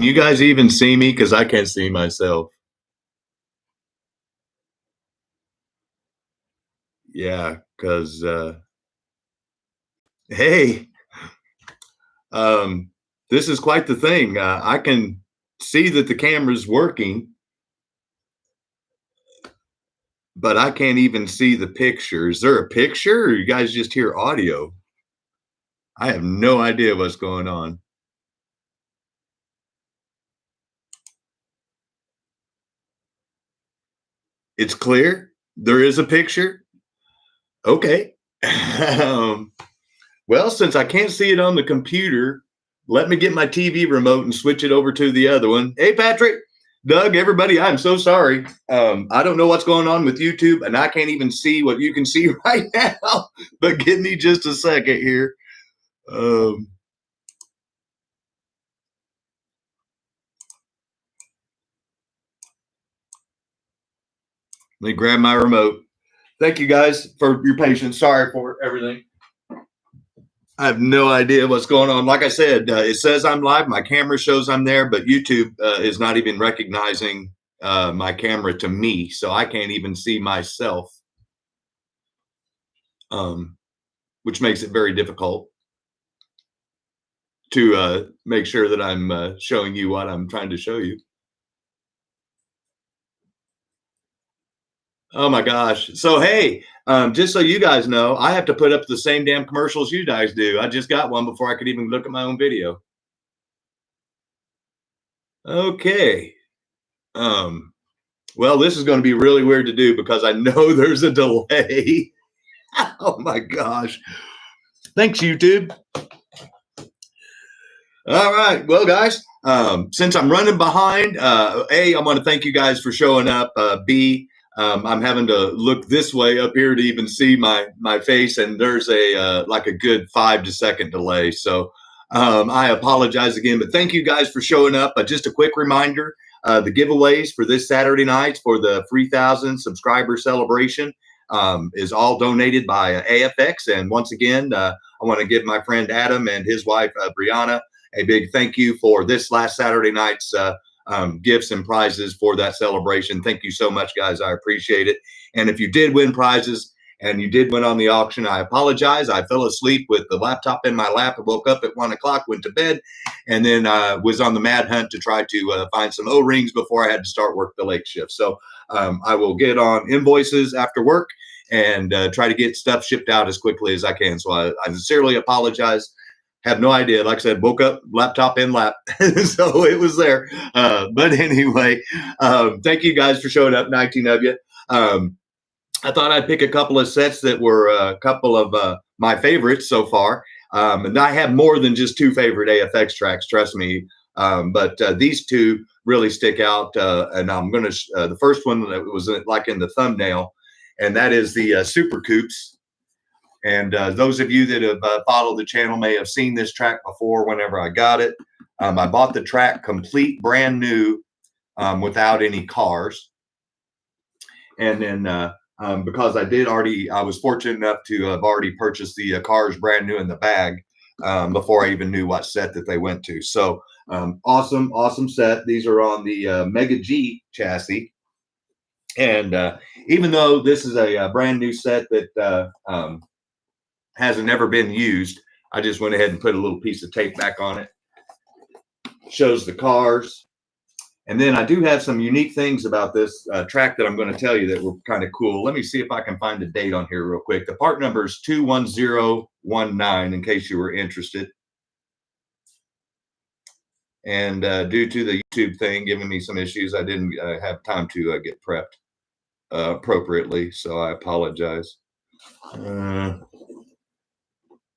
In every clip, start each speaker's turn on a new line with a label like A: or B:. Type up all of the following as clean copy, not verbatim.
A: You guys even see me? Because I can't see myself. Yeah, because hey, um, this is quite the thing. I can see that the camera's working, but I can't even see the picture. Is there a picture, or you guys just hear audio? I have no idea what's going on. It's clear. There is a picture. Okay. um, well, since I can't see it on the computer, let me get my TV remote and switch it over to the other one. Hey, Patrick, Doug, everybody, I'm so sorry. I don't know what's going on with YouTube, and I can't even see what you can see right now. But give me just a second here. Um, Let me grab my remote. Thank you guys for your patience. Sorry for everything. I have no idea what's going on. Like I said, it says I'm live. My camera shows I'm there, but YouTube is not even recognizing my camera to me, so I can't even see myself, which makes it very difficult to make sure that I'm showing you what I'm trying to show you. Oh my gosh. So, hey, just so you guys know, I have to put up the same damn commercials you guys do. I just got one before I could even look at my own video. Okay. Um, well, this is going to be really weird to do because I know there's a delay. Oh my gosh. Thanks, YouTube. All right. Well, guys, since I'm running behind, A, I want to thank you guys for showing up. B, I'm having to look this way up here to even see my face, and there's a like a good 5 to 2 delay. So I apologize again, but thank you guys for showing up. Just a quick reminder: the giveaways for this Saturday night for the 3,000 subscriber celebration is all donated by AFX. And once again, I want to give my friend Adam and his wife Brianna a big thank you for this last Saturday night's gifts and prizes for that celebration. Thank you so much, guys. I appreciate it. And if you did win prizes and you did win on the auction, I apologize. I fell asleep with the laptop in my lap and woke up at 1 o'clock, went to bed, and then was on the mad hunt to try to find some O-rings before I had to start work the late shift. So I will get on invoices after work and try to get stuff shipped out as quickly as I can. So I sincerely apologize. Have no idea. Like I said, woke up, laptop in lap. So it was there. But anyway, thank you guys for showing up, 19 of you. I thought I'd pick a couple of sets that were a couple of my favorites so far. And I have more than just two favorite AFX tracks, trust me. But these two really stick out. And I'm going to, the first one that was like in the thumbnail, and that is the Super Coupes. And those of you that have followed the channel may have seen this track before whenever I got it. I bought the track complete brand new without any cars. And then because I was fortunate enough to have already purchased the cars brand new in the bag before I even knew what set that they went to. So awesome set. These are on the Mega G chassis. And even though this is a brand new set that hasn't ever been used, I just went ahead and put a little piece of tape back on it. Shows the cars. And then I do have some unique things about this track that I'm going to tell you that were kind of cool. Let me see if I can find a date on here real quick. The part number is 21019 in case you were interested. And due to the YouTube thing giving me some issues, I didn't have time to get prepped appropriately. So I apologize.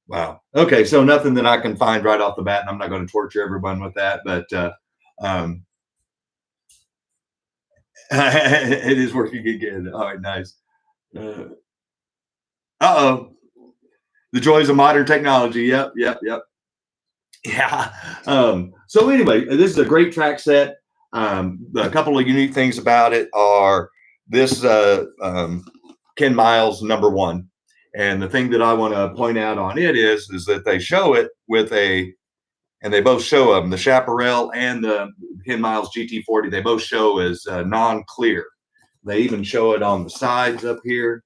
A: Wow. Okay. So nothing that I can find right off the bat, and I'm not going to torture everyone with that, but it is working again. All right. Nice. Uh-oh. The joys of modern technology. Yep. Yeah. So anyway, this is a great track set. A couple of unique things about it are this Ken Miles #1. And the thing that I want to point out on it is that they show it with and and they both show them. The Chaparral and the Ken Miles GT40, they both show as non-clear. They even show it on the sides up here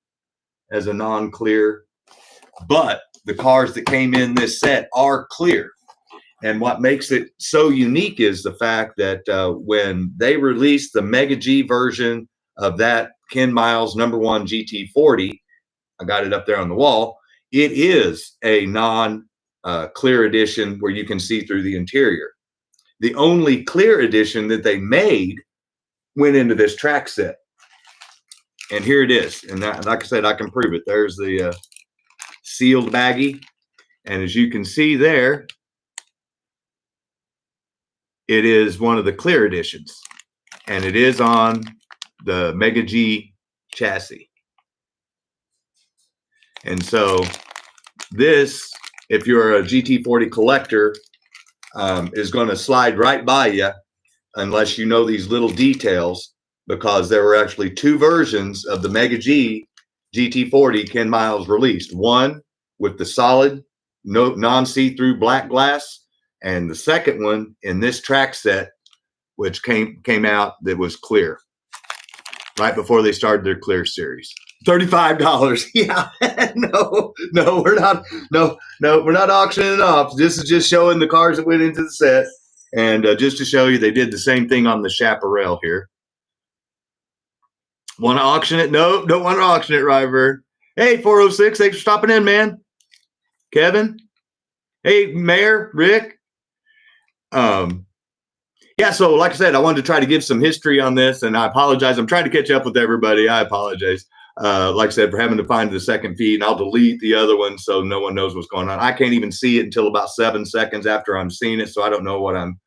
A: as a non-clear. But the cars that came in this set are clear. And what makes it so unique is the fact that when they released the Mega G version of that Ken Miles #1 GT40, I got it up there on the wall, it is a non-clear edition where you can see through the interior. The only clear edition that they made went into this track set. And here it is. And that, like I said, I can prove it. There's the sealed baggie. And as you can see there, it is one of the clear editions. And it is on the Mega G chassis. And so this, if you're a GT40 collector, is going to slide right by you unless you know these little details, because there were actually two versions of the Mega G GT40 Ken Miles released. One with the solid, non-see-through black glass, and the second one in this track set, which came out that was clear right before they started their clear series. $35. Yeah, no, we're not. No, we're not auctioning it off. This is just showing the cars that went into the set, and just to show you, they did the same thing on the Chaparral here. Want to auction it? No, don't want to auction it, Ryver. Hey, 406, thanks for stopping in, man. Kevin. Hey, Mayor, Rick. Yeah, so like I said, I wanted to try to give some history on this, and I apologize. I'm trying to catch up with everybody. I apologize. Like I said, for having to find the second feed, and I'll delete the other one so no one knows what's going on. I can't even see it until about 7 seconds after I'm seeing it, so I don't know what I'm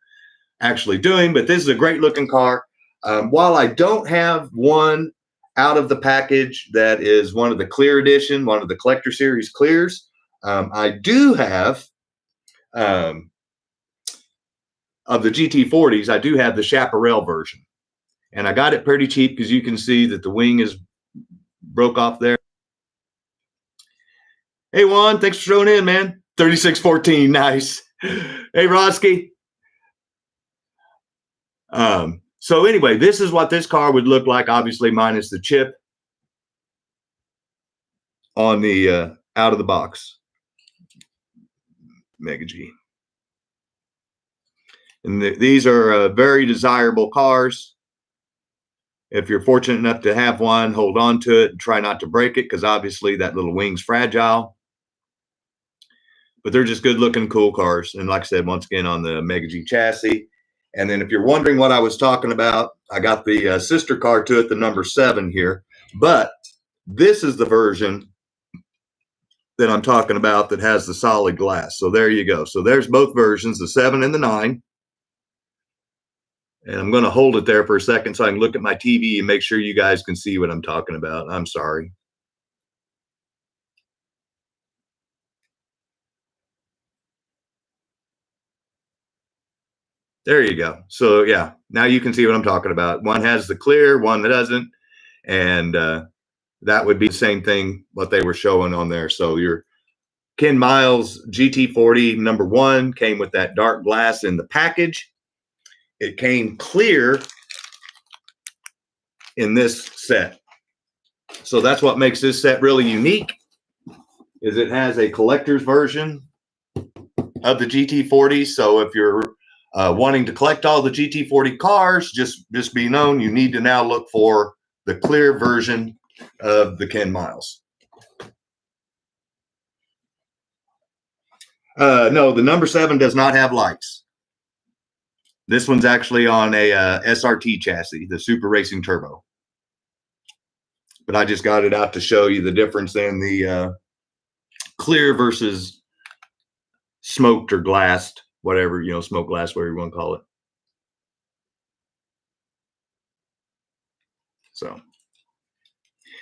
A: actually doing. But this is a great looking car. While I don't have one out of the package that is one of the clear edition, one of the collector series clears, I do have of the GT40s, I do have the Chaparral version. And I got it pretty cheap because you can see that the wing is broke off there. Hey, Juan, thanks for showing in, man. 3614, nice. Hey, Roski. So anyway, this is what this car would look like, obviously minus the chip on the out of the box Mega G. And these are very desirable cars. If you're fortunate enough to have one, hold on to it and try not to break it, because obviously that little wing's fragile. But they're just good looking, cool cars. And like I said, once again, on the Mega G chassis. And then if you're wondering what I was talking about, I got the sister car to it, the #7 here. But this is the version that I'm talking about that has the solid glass. So there you go. So there's both versions, the 7 and the 9. And I'm going to hold it there for a second so I can look at my TV and make sure you guys can see what I'm talking about. I'm sorry. There you go. So yeah, now you can see what I'm talking about. One has the clear, one that doesn't. And that would be the same thing what they were showing on there. So your Ken Miles GT40 #1 came with that dark glass in the package. It came clear in this set. So that's what makes this set really unique, is it has a collector's version of the GT40. So if you're wanting to collect all the GT40 cars, just be known, you need to now look for the clear version of the Ken Miles. No, the #7 does not have lights. This one's actually on a SRT chassis, the Super Racing Turbo. But I just got it out to show you the difference in the clear versus smoked or glassed, whatever, you know, smoke glass, whatever you want to call it. So,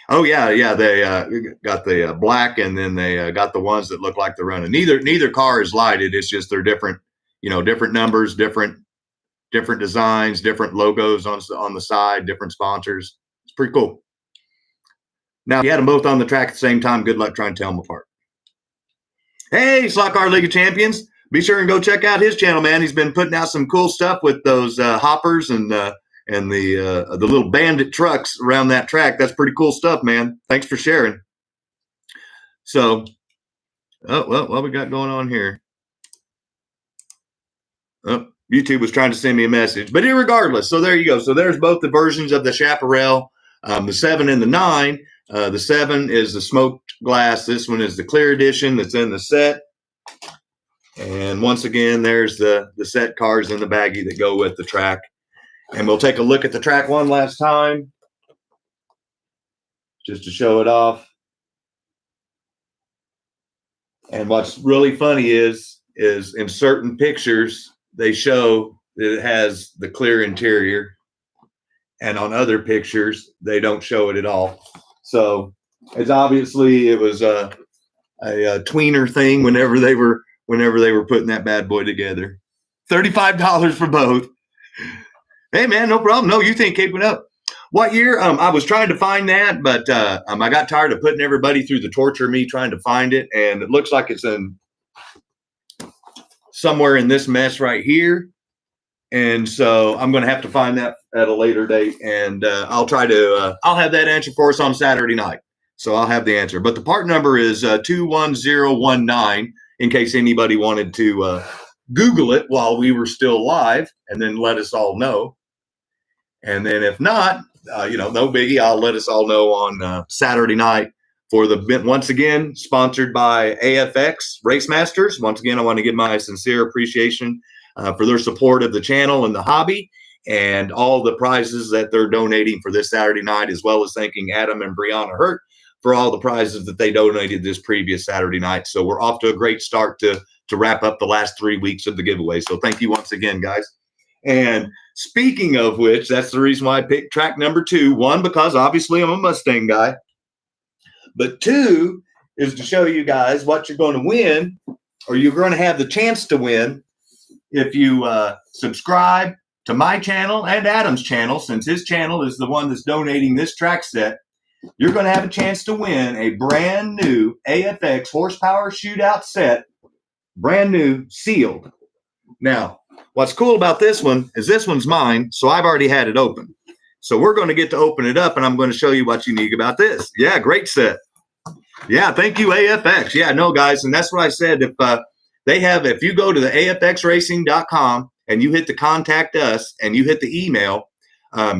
A: oh yeah, they got the black, and then they got the ones that look like they're running. Neither car is lighted. It's just they're different, you know, different numbers, different designs, different logos on the side, different sponsors. It's pretty cool. Now, if you had them both on the track at the same time, good luck trying to tell them apart. Hey, Slot Car League of Champions. be sure and go check out his channel, man. He's been putting out some cool stuff with those hoppers and the little bandit trucks around that track. That's pretty cool stuff, man. Thanks for sharing. So, oh, well, what we got going on here? Oh, YouTube was trying to send me a message, but irregardless. So there you go. So there's both the versions of the Chaparral, the 7 and the 9. The 7 is the smoked glass. This one is the clear edition that's in the set. And once again, there's the set cars in the baggie that go with the track. And we'll take a look at the track one last time, just to show it off. And what's really funny is in certain pictures, they show that it has the clear interior. And on other pictures, they don't show it at all. So it's obviously it was a tweener thing whenever they were putting that bad boy together. $35 for both. Hey man, no problem. No, you think keeping up. What year? I was trying to find that, but I got tired of putting everybody through the torture of me trying to find it, and it looks like it's in somewhere in this mess right here. And so I'm going to have to find that at a later date, and I'll try to. I'll have that answer for us on Saturday night. So I'll have the answer. But the part number is 21019. In case anybody wanted to Google it while we were still live, and then let us all know. And then if not, no biggie. I'll let us all know on Saturday night for the, once again, sponsored by AFX Race Masters. Once again, I want to give my sincere appreciation for their support of the channel and the hobby and all the prizes that they're donating for this Saturday night, as well as thanking Adam and Brianna Hurt for all the prizes that they donated this previous Saturday night. So we're off to a great start to wrap up the last 3 weeks of the giveaway. So thank you once again, guys. And speaking of which, that's the reason why I picked track number 2. 1, because obviously I'm a Mustang guy. But 2 is to show you guys what you're going to win, or you're going to have the chance to win if you subscribe to my channel and Adam's channel, since his channel is the one that's donating this track set. You're going to have a chance to win a brand new AFX horsepower shootout set, brand new, sealed. Now, what's cool about this one is this one's mine, so I've already had it open. So we're going to get to open it up, and I'm going to show you what's unique about this. Yeah, great set. Yeah, thank you, AFX. Yeah, no, guys, and that's what I said. If you go to the afxracing.com and you hit the contact us and you hit the email,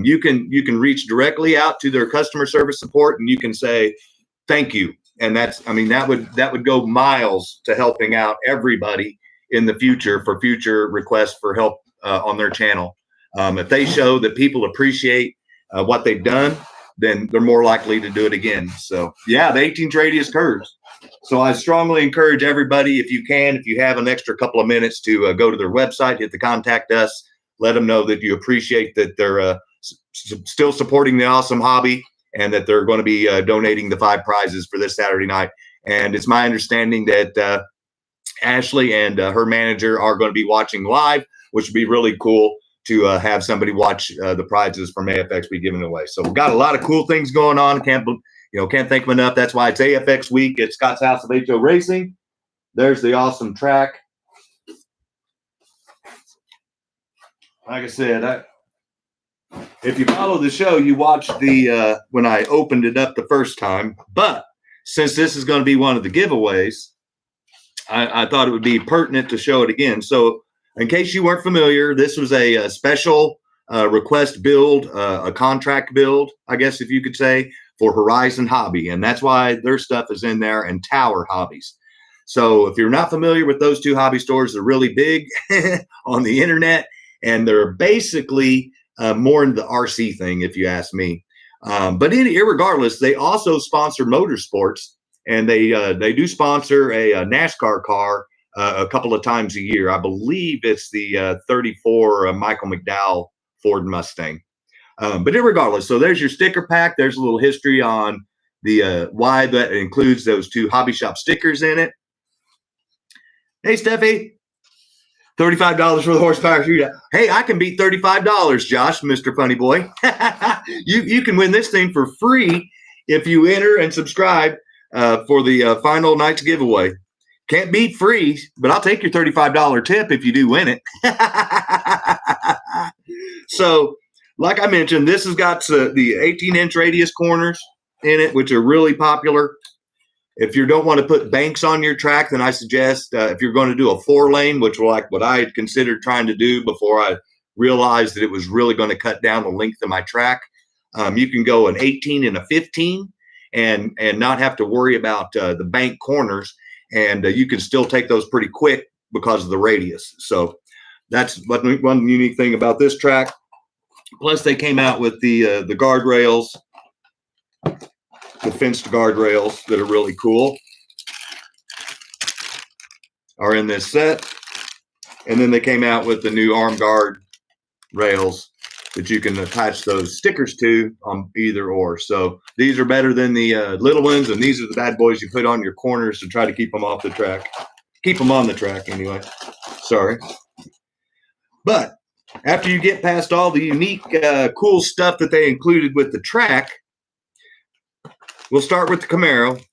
A: you can reach directly out to their customer service support, and you can say thank you. And that would go miles to helping out everybody in the future for future requests for help on their channel. If they show that people appreciate what they've done, then they're more likely to do it again. So yeah, the 18 radius curves. So I strongly encourage everybody, if you have an extra couple of minutes, to go to their website, hit the contact us, let them know that you appreciate that they're still supporting the awesome hobby, and that they're going to be donating the 5 prizes for this Saturday night. And it's my understanding that Ashley and her manager are going to be watching live, which would be really cool to have somebody watch the prizes from AFX be given away. So we've got a lot of cool things going on. Can't thank them enough. That's why it's AFX week at Scott's House of HO Racing. There's the awesome track. Like I said, if you follow the show, you watched the when I opened it up the first time. But since this is going to be one of the giveaways, I thought it would be pertinent to show it again. So in case you weren't familiar, this was a special request build, a contract build, I guess if you could say, for Horizon Hobby. And that's why their stuff is in there, and Tower Hobbies. So if you're not familiar with those two hobby stores, they're really big on the internet, and they're basically more into the RC thing, if you ask me. But irregardless, they also sponsor motorsports, and they do sponsor a NASCAR car a couple of times a year. I believe it's the 34 Michael McDowell Ford Mustang. But irregardless, so there's your sticker pack. There's a little history on the why that includes those 2 hobby shop stickers in it. Hey, Steffi. $35 for the horsepower shootout. Hey, I can beat $35, Josh, Mr. Funny Boy. You can win this thing for free if you enter and subscribe for the final night's giveaway. Can't beat free, but I'll take your $35 tip if you do win it. So, like I mentioned, this has got the 18-inch radius corners in it, which are really popular. If you don't want to put banks on your track, then I suggest if you're going to do a 4-lane, which was like what I had considered trying to do before I realized that it was really going to cut down the length of my track, you can go an 18 and a 15 and not have to worry about the bank corners. And you can still take those pretty quick because of the radius. So that's one unique thing about this track. Plus, they came out with the guardrails, the fenced guardrails that are really cool, are in this set. And then they came out with the new arm guard rails that you can attach those stickers to on either or. So these are better than the little ones, and these are the bad boys you put on your corners to try to keep them off the track. Keep them on the track anyway. Sorry. But after you get past all the unique, cool stuff that they included with the track, we'll start with the Camaro.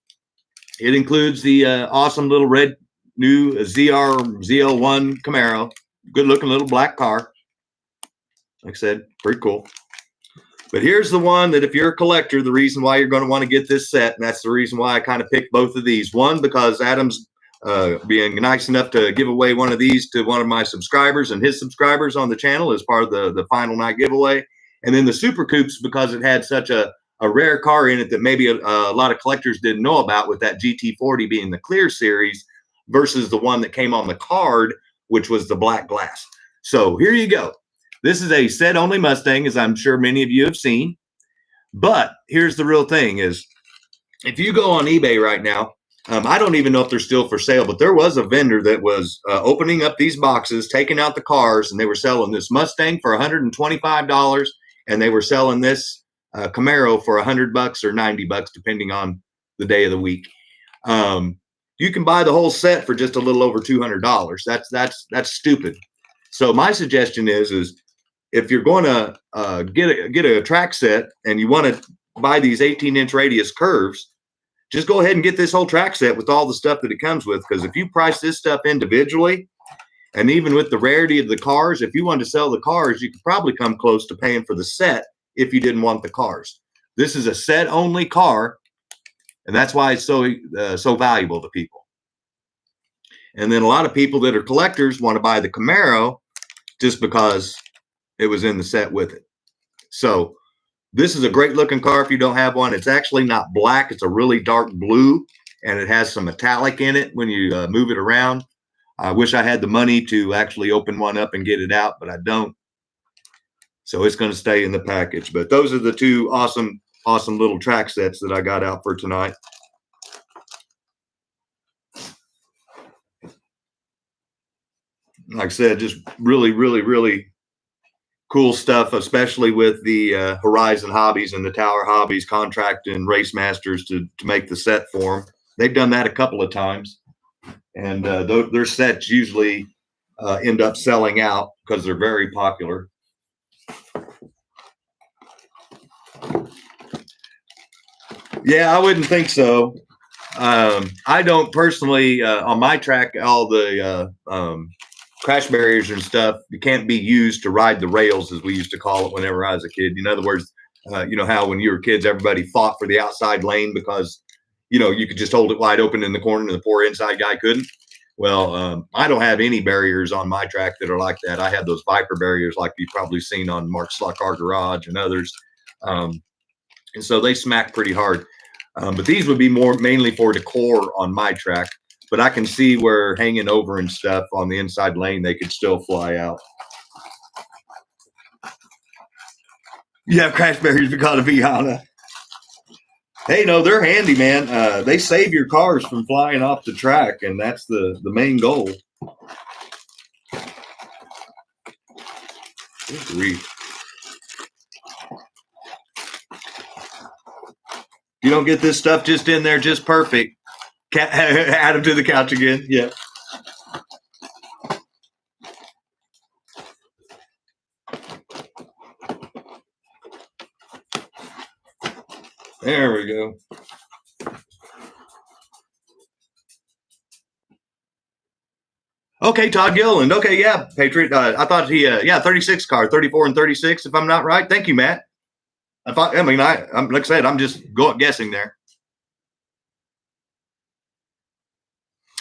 A: It includes the awesome little red new ZL1 Camaro. Good looking little black car. Like I said, pretty cool. But here's the one that if you're a collector, the reason why you're going to want to get this set, and that's the reason why I kind of picked both of these. One, because Adam's being nice enough to give away one of these to one of my subscribers and his subscribers on the channel as part of the final night giveaway. And then the Super Coupes, because it had such a rare car in it that maybe a lot of collectors didn't know about, with that GT40 being the clear series versus the one that came on the card, which was the black glass. So here you go. This is a set-only Mustang, as I'm sure many of you have seen. But here's the real thing is, if you go on eBay right now, I don't even know if they're still for sale, but there was a vendor that was opening up these boxes, taking out the cars, and they were selling this Mustang for $125, and they were selling this Camaro for $100 or $90, depending on the day of the week. You can buy the whole set for just a little over $200. That's stupid. So my suggestion is if you're going to get a track set and you want to buy these 18-inch radius curves, just go ahead and get this whole track set with all the stuff that it comes with. Because if you price this stuff individually, and even with the rarity of the cars, if you want to sell the cars, you could probably come close to paying for the set if you didn't want the cars. This is a set-only car, and that's why it's so valuable to people. And then a lot of people that are collectors want to buy the Camaro just because it was in the set with it. So this is a great looking car if you don't have one. It's actually not black. It's a really dark blue, and it has some metallic in it when you move it around. I wish I had the money to actually open one up and get it out, but I don't. So it's going to stay in the package. But those are the two awesome little track sets that I got out for tonight. Like I said, just really, really, really cool stuff, especially with the Horizon Hobbies and the Tower Hobbies contracting Race Masters to make the set for them. They've done that a couple of times, and their sets usually end up selling out because they're very popular. Yeah, I wouldn't think so. I don't personally, on my track, all the crash barriers and stuff, it can't be used to ride the rails, as we used to call it whenever I was a kid. In other words, you know how when you were kids, everybody fought for the outside lane because, you know, you could just hold it wide open in the corner and the poor inside guy couldn't. Well, I don't have any barriers on my track that are like that. I have those Viper barriers like you've probably seen on Mark's Slot Car Garage and others. And so they smack pretty hard. But these would be mainly for decor on my track. But I can see where hanging over and stuff on the inside lane, they could still fly out. You have crash barriers because of Vihana. Hey, no, they're handy, man. They save your cars from flying off the track, and that's the main goal. You don't get this stuff just in there just perfect. Add them to the couch again. Yeah. There we go. Okay, Todd Gilliland. Okay, yeah, Patriot. I thought he, yeah, 36 car, 34 and 36, if I'm not right. Thank you, Matt. I'm like I said, I'm just guessing there.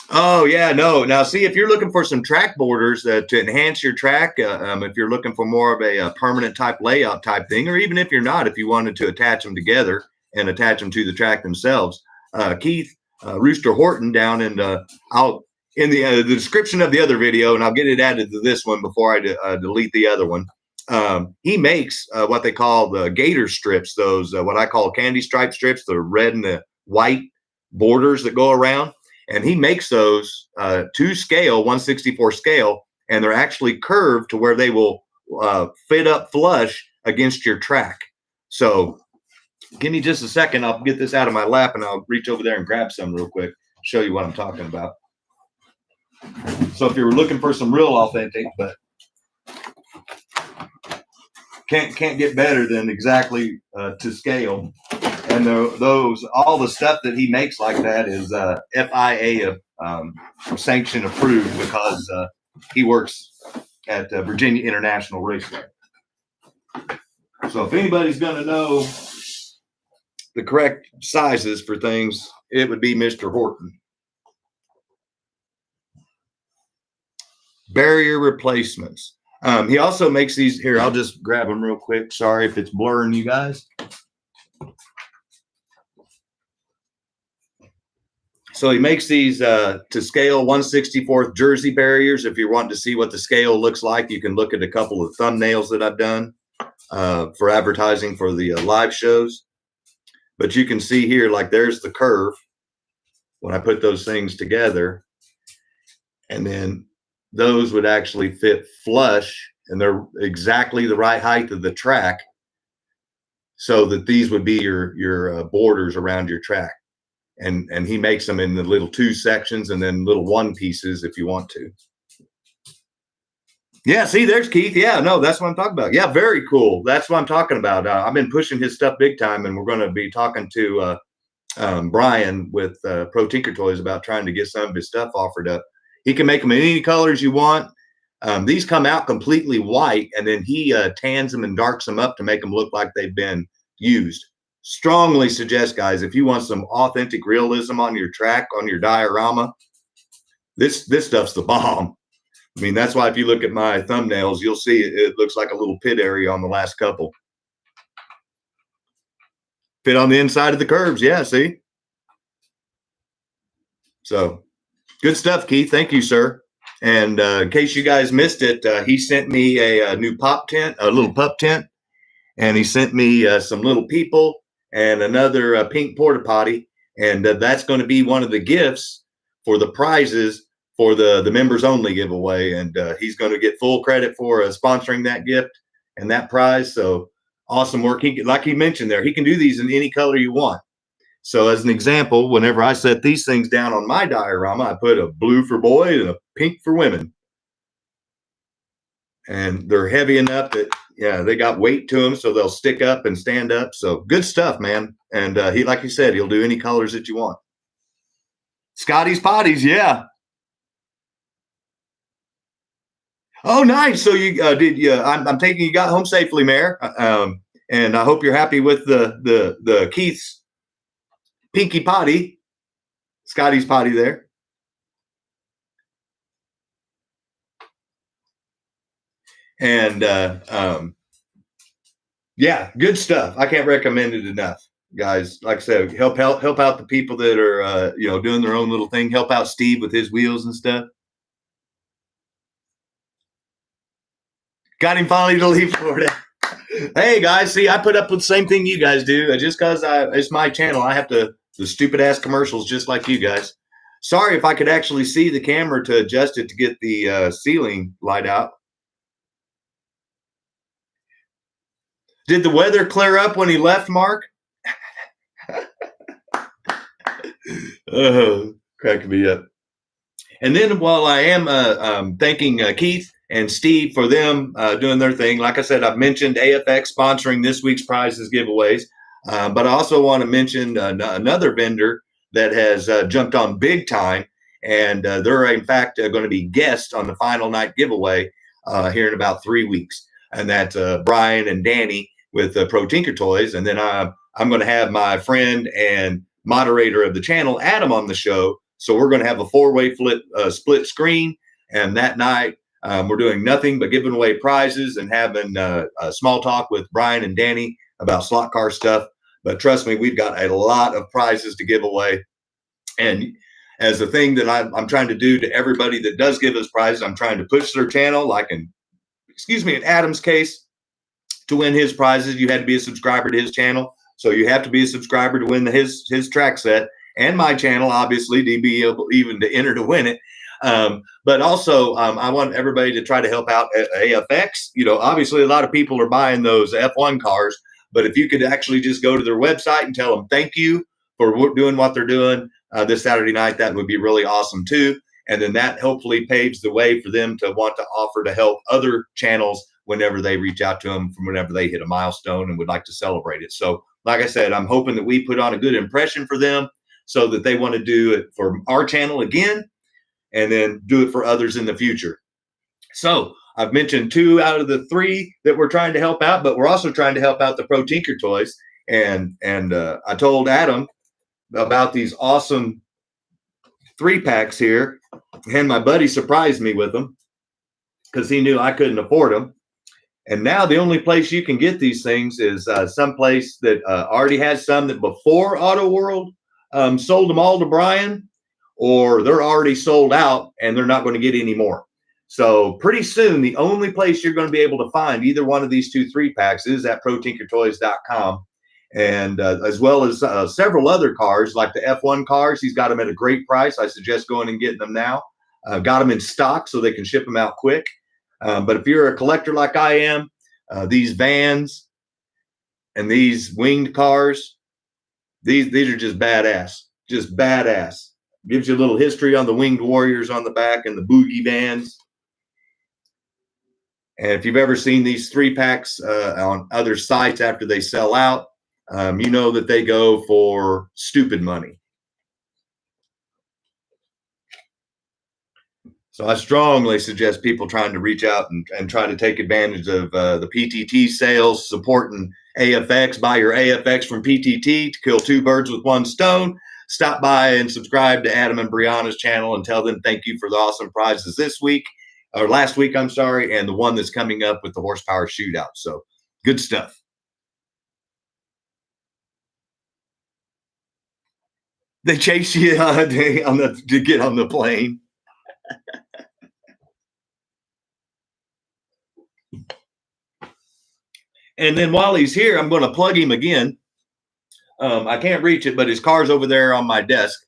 A: Oh yeah, no. Now, see, if you're looking for some track borders to enhance your track, if you're looking for more of a permanent type layout type thing, or even if you're not, if you wanted to attach them together and attach them to the track themselves, Keith Rooster Horton down in out in the description of the other video, and I'll get it added to this one before I delete the other one. He makes what they call the gator strips, those what I call candy stripe strips, the red and the white borders that go around, and he makes those to scale, 1/64 scale, and they're actually curved to where they will fit up flush against your track. So give me just a second. I'll get this out of my lap and I'll reach over there and grab some real quick, show you what I'm talking about. So if you're looking for some real authentic, but can't get better than exactly to scale. And those all the stuff that he makes like that is FIA sanction approved because he works at Virginia International Raceway. So if anybody's going to know the correct sizes for things, it would be Mr. Horton. Barrier replacements. He also makes these here. I'll just grab them real quick. Sorry if it's blurring you guys. So he makes these to scale 1/64 jersey barriers. If you're wanting to see what the scale looks like, you can look at a couple of thumbnails that I've done for advertising for the live shows. But you can see here, like there's the curve when I put those things together. And then those would actually fit flush, and they're exactly the right height of the track, so that these would be your borders around your track. And he makes them in the little 2 sections and then little 1 pieces if you want to. Yeah, see, there's Keith. Yeah, no, that's what I'm talking about. Yeah, very cool. That's what I'm talking about. I've been pushing his stuff big time, and we're going to be talking to Brian with Pro Tinker Toys about trying to get some of his stuff offered up. He can make them in any colors you want. These come out completely white, and then he tans them and darks them up to make them look like they've been used. Strongly suggest, guys, if you want some authentic realism on your track, on your diorama, this stuff's the bomb. I mean, that's why if you look at my thumbnails, you'll see it looks like a little pit area on the last couple. Fit on the inside of the curves. Yeah, see? So good stuff, Keith. Thank you, sir. And in case you guys missed it, he sent me a new pop tent, a little pup tent, and he sent me some little people and another pink porta potty, and that's going to be one of the gifts for the prizes for the members only giveaway, and he's going to get full credit for sponsoring that gift and that prize. So awesome work. He, like he mentioned there, he can do these in any color you want. So as an example, whenever I set these things down on my diorama, I put a blue for boys and a pink for women. And they're heavy enough that, yeah, they got weight to them, so they'll stick up and stand up. So good stuff, man. And he, like you said, he'll do any colors that you want. Scotty's Potties, yeah. Oh, nice. So you did you? I'm taking you got home safely, Mayor. And I hope you're happy with the Keith's Pinky Potty, Scotty's Potty there. And yeah, good stuff. I can't recommend it enough, guys. Like I said, help out the people that are doing their own little thing. Help out Steve with his wheels and stuff. Got him finally to leave Florida. Hey guys, see, I put up with the same thing you guys do. Just because it's my channel, I have to the stupid ass commercials just like you guys. Sorry if I could actually see the camera to adjust it to get the ceiling light out. Did the weather clear up when he left, Mark? Oh, cracking me up. And then while I am thanking Keith and Steve for them doing their thing, like I said, I've mentioned AFX sponsoring this week's prizes giveaways, but I also want to mention another vendor that has jumped on big time, And they're in fact going to be guests on the final night giveaway here in about 3 weeks. And that's Brian and Danny with Pro Tinker Toys. And then I'm going to have my friend and moderator of the channel, Adam, on the show. So we're going to have a 4-way split screen. And that night, we're doing nothing but giving away prizes and having a small talk with Brian and Danny about slot car stuff. But trust me, we've got a lot of prizes to give away. And as a thing that I'm trying to do to everybody that does give us prizes, I'm trying to push their channel. Like in Adam's case, to win his prizes, you had to be a subscriber to his channel. So you have to be a subscriber to win his track set, and my channel, obviously, to be able even to enter to win it. But also, I want everybody to try to help out at AFX. You know, obviously, a lot of people are buying those F1 cars, but if you could actually just go to their website and tell them thank you for doing what they're doing this Saturday night, that would be really awesome too. And then that hopefully paves the way for them to want to offer to help other channels whenever they reach out to them from whenever they hit a milestone and would like to celebrate it. So like I said, I'm hoping that we put on a good impression for them so that they want to do it for our channel again and then do it for others in the future. So I've mentioned 2 out of the 3 that we're trying to help out, but we're also trying to help out the Pro Tinker Toys. And I told Adam about these awesome 3-packs here, and my buddy surprised me with them because he knew I couldn't afford them. And now the only place you can get these things is some place that already has some that before Auto World sold them all to Brian, or they're already sold out and they're not going to get any more. So pretty soon, the only place you're going to be able to find either one of these 2 3-packs is at protinkertoys.com. And as well as several other cars like the F1 cars. He's got them at a great price. I suggest going and getting them now. Got them in stock so they can ship them out quick. But if you're a collector like I am, these vans and these winged cars, these are just badass. Just badass. Gives you a little history on the winged warriors on the back and the boogie vans. And if you've ever seen these 3-packs on other sites after they sell out, you know that they go for stupid money. So I strongly suggest people trying to reach out and try to take advantage of the PTT sales, supporting AFX. Buy your AFX from PTT to kill 2 birds with 1 stone. Stop by and subscribe to Adam and Brianna's channel and tell them thank you for the awesome prizes this week, or last week, I'm sorry, and the one that's coming up with the horsepower shootout. So good stuff. They chase you to get on the plane. And then while he's here, I'm going to plug him again. I can't reach it, but his car's over there on my desk.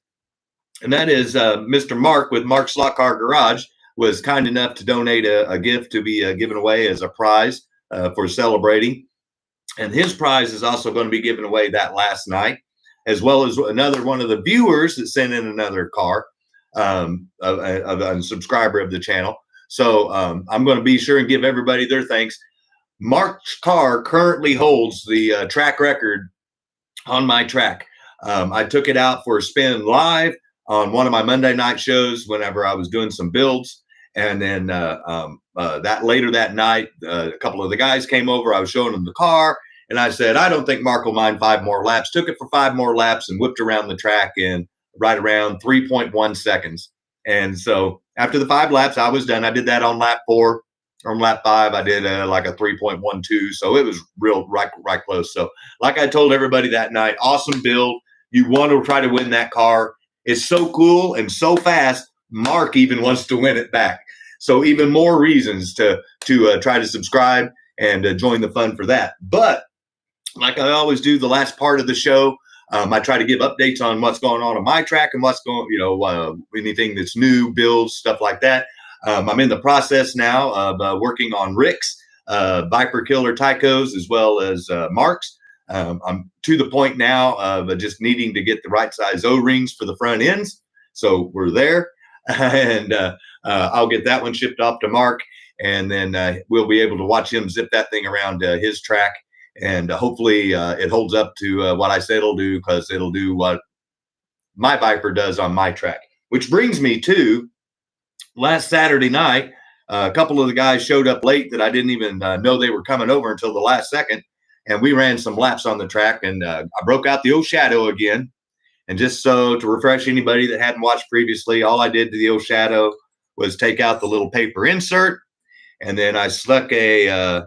A: And that is Mr. Mark with Mark's Slot Car Garage was kind enough to donate a gift to be given away as a prize for celebrating. And his prize is also going to be given away that last night, as well as another one of the viewers that sent in another car, a subscriber of the channel. So I'm going to be sure and give everybody their thanks. Mark's car currently holds the track record on my track. I took it out for a spin live on one of my Monday night shows whenever I was doing some builds. And then that later that night, a couple of the guys came over. I was showing them the car. And I said, I don't think Mark will mind 5 more laps. Took it for 5 more laps and whipped around the track in right around 3.1 seconds. And so after the 5 laps, I was done. I did that on lap 4. On lap 5, I did like a 3.12. So it was right close. So like I told everybody that night, awesome build. You want to try to win that car. It's so cool and so fast. Mark even wants to win it back. So even more reasons to try to subscribe and join the fun for that. But like I always do, the last part of the show, I try to give updates on what's going on my track and what's going, anything that's new, builds, stuff like that. I'm in the process now of working on Rick's Viper Killer Tycos as well as Mark's. I'm to the point now of just needing to get the right size O-rings for the front ends. So we're there. And I'll get that one shipped off to Mark. And then we'll be able to watch him zip that thing around his track. And hopefully it holds up to what I said it'll do, because it'll do what my Viper does on my track. which brings me to last Saturday night. A couple of the guys showed up late that I didn't even know they were coming over until the last second. And we ran some laps on the track, and I broke out the old Shadow again. And just so to refresh anybody that hadn't watched previously, all I did to the old Shadow was take out the little paper insert, and then I stuck a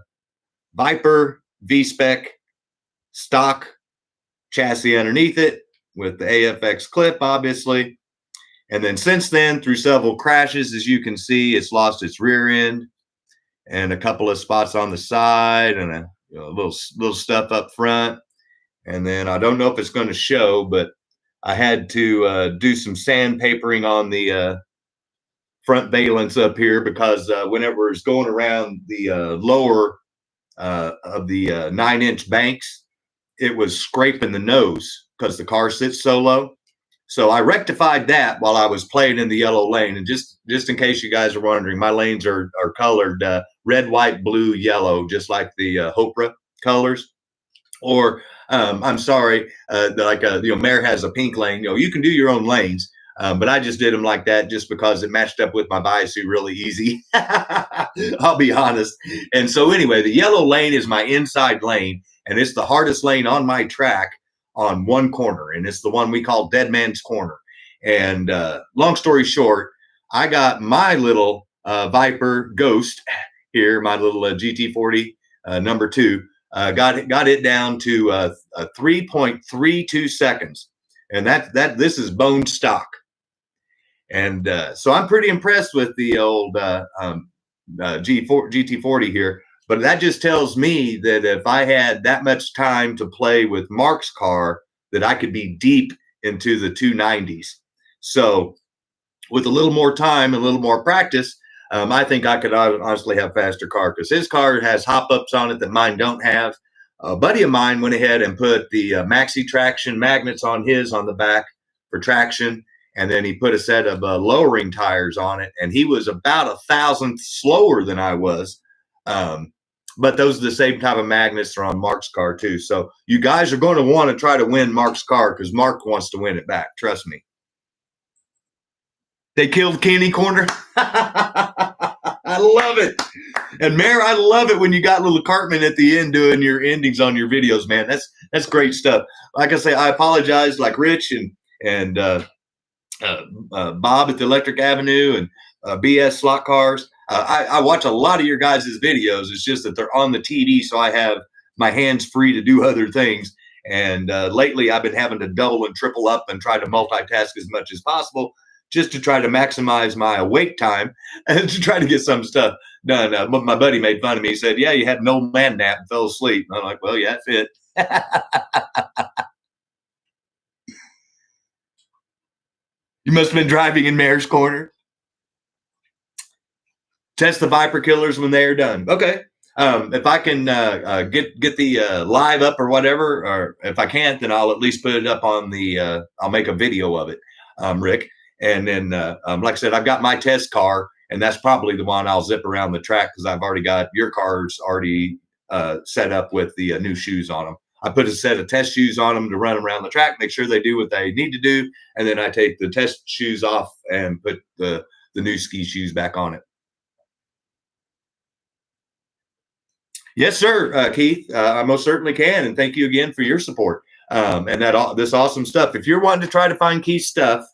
A: Viper V-Spec stock chassis underneath it with the AFX clip, obviously. And then since then, through several crashes, as you can see, it's lost its rear end and a couple of spots on the side and a little stuff up front. And then I don't know if it's going to show, but I had to do some sandpapering on the front valence up here because whenever it's going around the lower of the 9-inch banks, it was scraping the nose because the car sits so low. So I rectified that while I was playing in the yellow lane. And just in case you guys are wondering, my lanes are colored red, white, blue, yellow, just like the Hopra colors. Or I'm sorry, Mare has a pink lane. You can do your own lanes, but I just did them like that just because it matched up with my biasu really easy. I'll be honest. And so anyway, the yellow lane is my inside lane, and it's the hardest lane on my track on one corner, and it's the one we call Dead Man's Corner. And long story short, I got my little Viper Ghost here, my little GT40 number 2. Got it down to 3.32 seconds, and this is bone stock. And so I'm pretty impressed with the old GT40 here. But that just tells me that if I had that much time to play with Mark's car, that I could be deep into the 290s. So with a little more time and a little more practice, I think I could honestly have faster car because his car has hop-ups on it that mine don't have. A buddy of mine went ahead and put the maxi traction magnets on his on the back for traction, and then he put a set of lowering tires on it, and he was about 1,000th slower than I was. But those are the same type of magnets that are on Mark's car too. So you guys are going to want to try to win Mark's car because Mark wants to win it back. Trust me. They killed Kenny Corner. I love it. And Mare, I love it when you got little Cartman at the end doing your endings on your videos, man. That's great stuff. Like I say, I apologize, like Rich and Bob at the Electric Avenue and BS Slot Cars. I watch a lot of your guys' videos. It's just that they're on the TV, so I have my hands free to do other things. And lately, I've been having to double and triple up and try to multitask as much as possible just to try to maximize my awake time and to try to get some stuff done. But my buddy made fun of me. He said, yeah, you had an old man nap and fell asleep. And I'm like, well, yeah, it fit. You must have been driving in Mare's Corner. Test the Viper killers when they are done. Okay. If I can get the live up or whatever, or if I can't, then I'll at least put it up on the, I'll make a video of it, Rick. And then, like I said, I've got my test car, and that's probably the one I'll zip around the track because I've already got your cars already set up with the new shoes on them. I put a set of test shoes on them to run around the track, make sure they do what they need to do, and then I take the test shoes off and put the new ski shoes back on it. Yes, sir, Keith. I most certainly can, and thank you again for your support and this awesome stuff. If you're wanting to try to find Keith's stuff,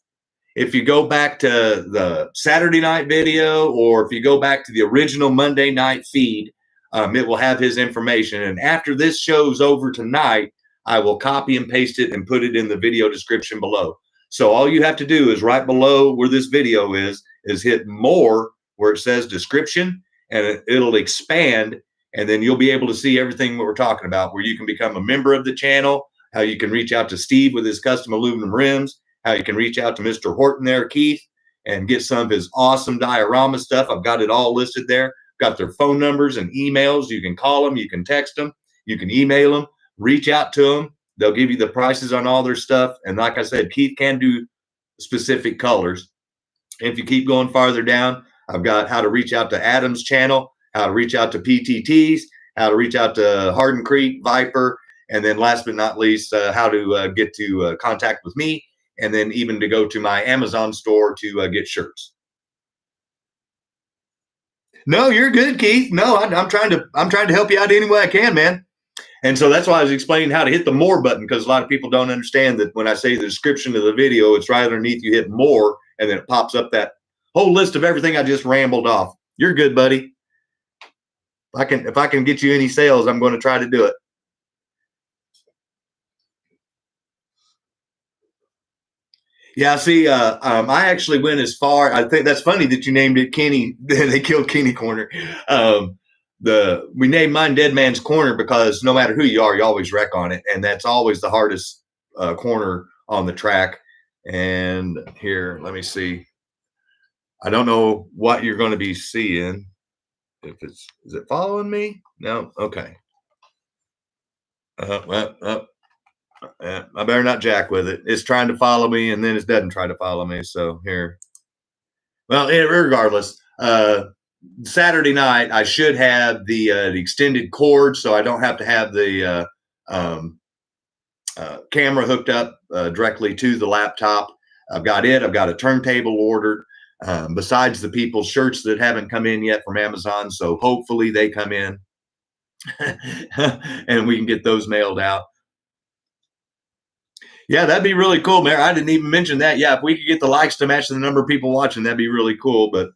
A: if you go back to the Saturday night video or if you go back to the original Monday night feed, it will have his information. And after this show's over tonight, I will copy and paste it and put it in the video description below. So all you have to do is right below where this video is hit more where it says description, and it'll expand. And then you'll be able to see everything what we're talking about, where you can become a member of the channel, how you can reach out to Steve with his custom aluminum rims, how you can reach out to Mr. Horton there, Keith, and get some of his awesome diorama stuff. I've got it all listed there. Got their phone numbers and emails. You can call them. You can text them. You can email them. Reach out to them. They'll give you the prices on all their stuff. And like I said, Keith can do specific colors. If you keep going farther down, I've got how to reach out to Adam's channel, how to reach out to PTTs, how to reach out to Hardin Creek, Viper, and then last but not least, how to get to contact with me and then even to go to my Amazon store to get shirts. No, you're good, Keith. No, I'm trying to help you out any way I can, man. And so that's why I was explaining how to hit the more button, because a lot of people don't understand that when I say the description of the video, it's right underneath. You hit more, and then it pops up that whole list of everything I just rambled off. You're good, buddy. If I can get you any sales, I'm going to try to do it. Yeah, see, I actually went as far. I think that's funny that you named it Kenny. They killed Kenny Corner. We named mine Dead Man's Corner because no matter who you are, you always wreck on it, and that's always the hardest corner on the track. And here, let me see. I don't know what you're going to be seeing. Is it following me? No. Okay. I better not jack with it. It's trying to follow me, and then it doesn't try to follow me. So here. Well, regardless, Saturday night I should have the extended cord, so I don't have to have the camera hooked up directly to the laptop. I've got it. I've got a turntable ordered. Besides the people's shirts that haven't come in yet from Amazon, so hopefully they come in, and we can get those mailed out. Yeah, that'd be really cool, Mayor. I didn't even mention that. Yeah, if we could get the likes to match the number of people watching, that'd be really cool. But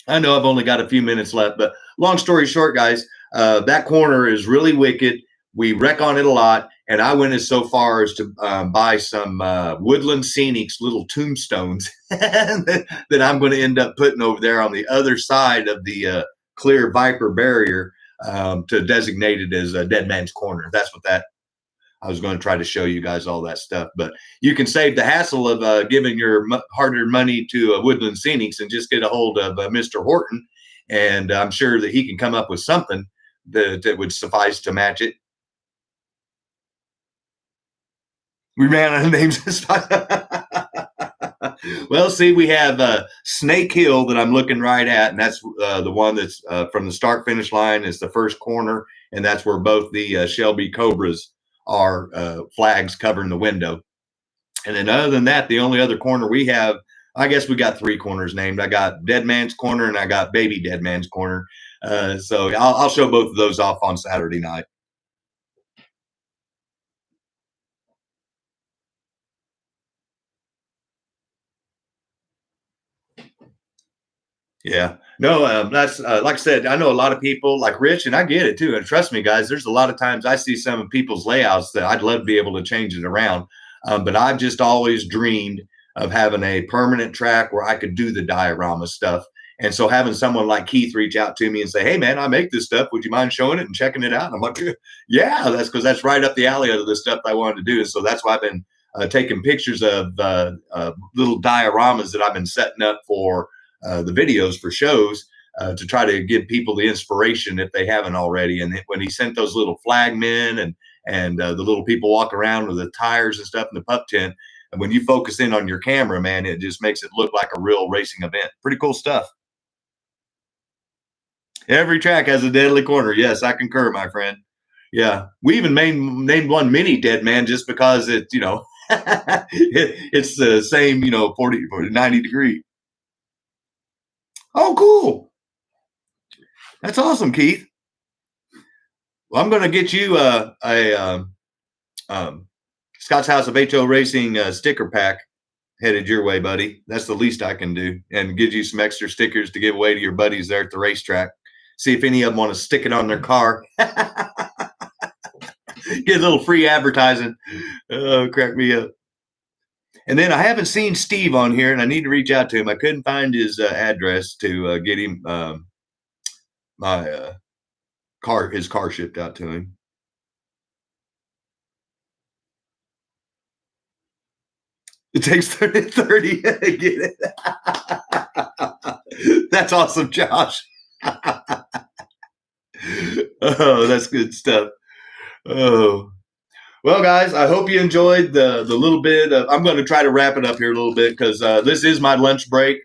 A: I know I've only got a few minutes left. But long story short, guys, that corner is really wicked. We wreck on it a lot. And I went as so far as to buy some Woodland Scenics little tombstones that I'm going to end up putting over there on the other side of the clear Viper barrier to designate it as a Dead Man's Corner. That's what that. I was going to try to show you guys all that stuff, but you can save the hassle of giving your hard-earned money to Woodland Scenics and just get a hold of Mr. Horton, and I'm sure that he can come up with something that would suffice to match it. We ran out of names. Well, see, we have Snake Hill that I'm looking right at, and that's the one that's from the start-finish line is the first corner, and that's where both the Shelby Cobras are flags covering the window. And then other than that, the only other corner we have, I guess we got 3 corners named. I got Dead Man's Corner and I got Baby Dead Man's Corner. So I'll show both of those off on Saturday night. Yeah, no, that's like I said, I know a lot of people like Rich, and I get it too. And trust me, guys, there's a lot of times I see some of people's layouts that I'd love to be able to change it around. But I've just always dreamed of having a permanent track where I could do the diorama stuff. And so having someone like Keith reach out to me and say, "Hey, man, I make this stuff. Would you mind showing it and checking it out?" And I'm like, "Yeah, that's because that's right up the alley of the stuff I wanted to do." And so that's why I've been taking pictures of little dioramas that I've been setting up for the videos for shows to try to give people the inspiration if they haven't already. And when he sent those little flagmen and the little people walk around with the tires and stuff in the pup tent, and when you focus in on your camera, man, it just makes it look like a real racing event. Pretty cool stuff. Every track has a deadly corner. Yes, I concur, my friend. Yeah, we even named one Mini Dead Man just because it's it's the same 40 or 90 degree. Oh, cool. That's awesome, Keith. Well, I'm going to get you a Scott's House of HO Racing sticker pack headed your way, buddy. That's the least I can do, and give you some extra stickers to give away to your buddies there at the racetrack. See if any of them want to stick it on their car. Get a little free advertising. Oh, crack me up. And then I haven't seen Steve on here, and I need to reach out to him. I couldn't find his address to get him his car shipped out to him. It takes 30. Get it? That's awesome, Josh. Oh, that's good stuff. Oh. Well, guys, I hope you enjoyed the little bit of, I'm going to try to wrap it up here a little bit because this is my lunch break.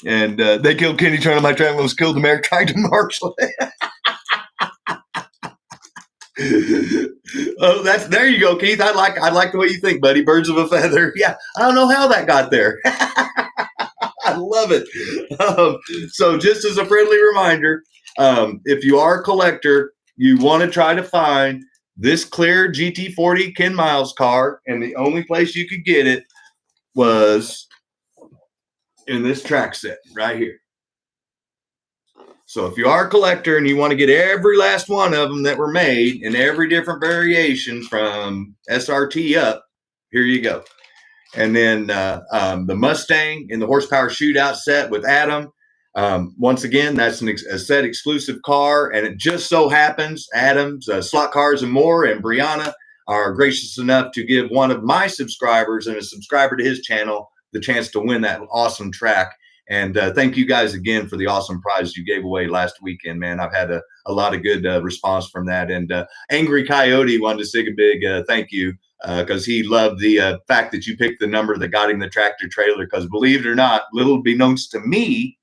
A: And they killed Kenny Turner. My track was killed the mayor trying to marshal it. Oh, that's there you go, Keith. I like the way you think, buddy. Birds of a feather. Yeah, I don't know how that got there. I love it. So, just as a friendly reminder, if you are a collector, you want to try to find this clear GT40 Ken Miles car, and the only place you could get it was in this track set right here. So if you are a collector and you want to get every last one of them that were made in every different variation from SRT up, here you go. And then the Mustang in the horsepower shootout set with Adam. Once again, that's a set exclusive car, and it just so happens Adam's Slot Cars and More and Brianna are gracious enough to give one of my subscribers and a subscriber to his channel the chance to win that awesome track. And thank you guys again for the awesome prize you gave away last weekend, man. I've had a lot of good response from that. And Angry Coyote wanted to say a big thank you because he loved the fact that you picked the number that got him the tractor trailer. Because believe it or not, little beknownst to me,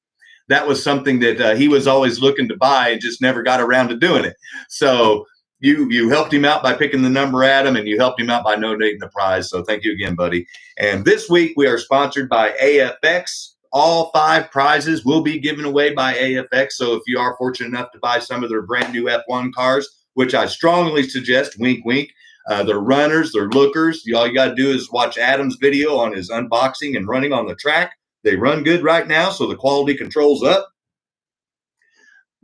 A: that was something that he was always looking to buy and just never got around to doing it. So you helped him out by picking the number, Adam, and you helped him out by donating the prize. So thank you again, buddy. And this week we are sponsored by AFX. All 5 prizes will be given away by AFX. So if you are fortunate enough to buy some of their brand new F1 cars, which I strongly suggest, wink, wink, they're runners, they're lookers. All you got to do is watch Adam's video on his unboxing and running on the track. They run good right now, so the quality control's up.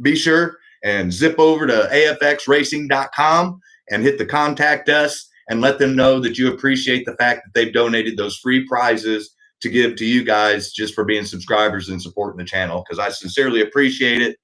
A: Be sure and zip over to afxracing.com and hit the contact us and let them know that you appreciate the fact that they've donated those free prizes to give to you guys just for being subscribers and supporting the channel, because I sincerely appreciate it.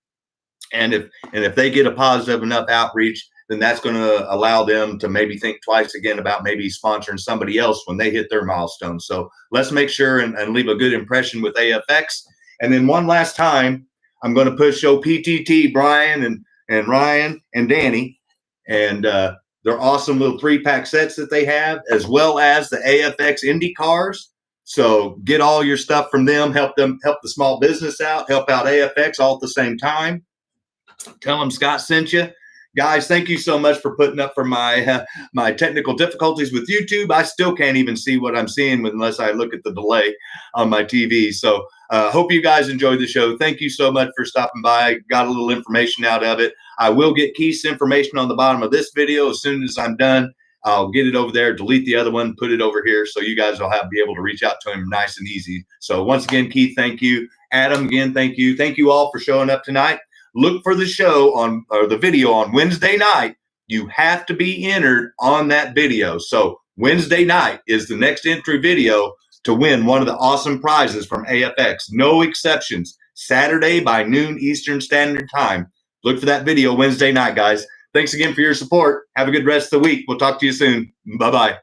A: And if they get a positive enough outreach, then that's going to allow them to maybe think twice again about maybe sponsoring somebody else when they hit their milestone. So let's make sure and leave a good impression with AFX. And then one last time, I'm going to push show PTT, Brian and Ryan and Danny, and their awesome little 3-pack sets that they have, as well as the AFX Indy cars. So get all your stuff from them, help the small business out, help out AFX all at the same time. Tell them Scott sent you. Guys, thank you so much for putting up for my my technical difficulties with YouTube. I still can't even see what I'm seeing unless I look at the delay on my TV. So hope you guys enjoyed the show. Thank you so much for stopping by. Got a little information out of it. I will get Keith's information on the bottom of this video as soon as I'm done. I'll get it over there, delete the other one, put it over here, so you guys will be able to reach out to him nice and easy. So once again, Keith, thank you. Adam, again, thank you. Thank you all for showing up tonight. Look for the show or the video on Wednesday night. You have to be entered on that video. So Wednesday night is the next entry video to win one of the awesome prizes from AFX. No exceptions. Saturday by noon Eastern Standard Time. Look for that video Wednesday night, guys. Thanks again for your support. Have a good rest of the week. We'll talk to you soon. Bye-bye.